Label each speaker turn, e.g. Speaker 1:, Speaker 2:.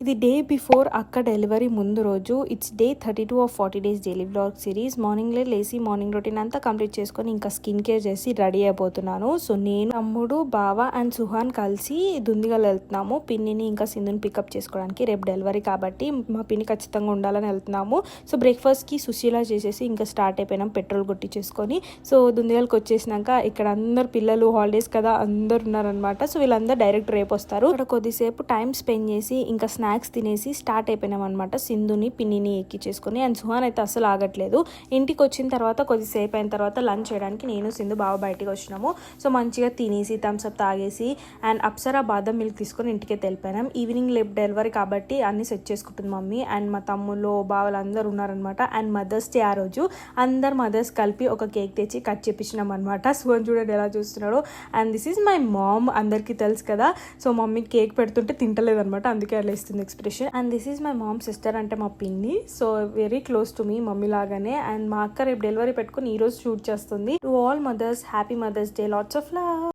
Speaker 1: ఇది day before అక్క delivery ముందు రోజు. It's day 32 of 40 days daily vlog series. మార్నింగ్లే లేసి మార్నింగ్ రొటీన్ అంతా కంప్లీట్ చేసుకొని ఇంకా స్కిన్ కేర్ చేసి రెడీ అయిపోతున్నాను. సో నేను, తమ్ముడు, బావ అండ్ సుహాన్ కలిసి దుందిగల్ వెళ్తున్నాము. పిన్నిని ఇంకా సింధుని పికప్ చేసుకోవడానికి. రేపు డెలివరీ కాబట్టి మా పిన్ని ఖచ్చితంగా ఉండాలని వెళ్తున్నాము. సో బ్రేక్ఫాస్ట్కి సుశీలా చేసేసి ఇంకా స్టార్ట్ అయిపోయినాం పెట్రోల్ కొట్టించేసుకొని. సో దుందిగల్కి వచ్చేసినాక ఇక్కడ అందరు పిల్లలు హాలిడేస్ కదా అందరు ఉన్నారనమాట. సో వీళ్ళందరూ డైరెక్ట్ రేపు వస్తారు. ఇక్కడ కొద్దిసేపు టైం స్పెండ్ చేసి ఇంకా స్నాక్స్ తినేసి స్టార్ట్ అయిపోయినాం అనమాట. సింధుని పిన్నిని ఎక్కించేసుకొని. అండ్ సుహాన్ అయితే అసలు ఆగట్లేదు. ఇంటికి వచ్చిన తర్వాత కొద్దిసేపు అయిన తర్వాత లంచ్ చేయడానికి నేను సింధు బావ బయటికి వచ్చినాము. సో మంచిగా తినేసి థమ్స్అప్ తాగేసి అండ్ అప్సరా బాదం మిల్క్ తీసుకొని ఇంటికి వెళ్ళిపోయినాం. ఈవినింగ్ లేపు డెలివరీ కాబట్టి అన్ని సెట్ చేసుకుంటుంది మమ్మీ. అండ్ మా తమ్ముళ్ళు బావలు అందరూ ఉన్నారనమాట. అండ్ మదర్స్ డే ఆ రోజు అందరు మదర్స్ కలిపి ఒక కేక్ తెచ్చి కట్ చేపించినాం అనమాట. సుహాన్ చూడండి ఎలా చూస్తున్నాడు. And this is my ma'am, అందరికీ తెలుసు కదా. సో మమ్మీ కేక్ పెడుతుంటే తింటలేదు అనమాట, అందుకే అలా ఇస్తుంది expression. And this is my mom sister, అంటే మా పిన్ని. So very close to me, mummy లాగానే. అండ్ మా అక్క రేపు డెలివరీ పెట్టుకుని ఈ రోజు షూట్ చేస్తుంది. To all mothers, happy mother's day, lots of love.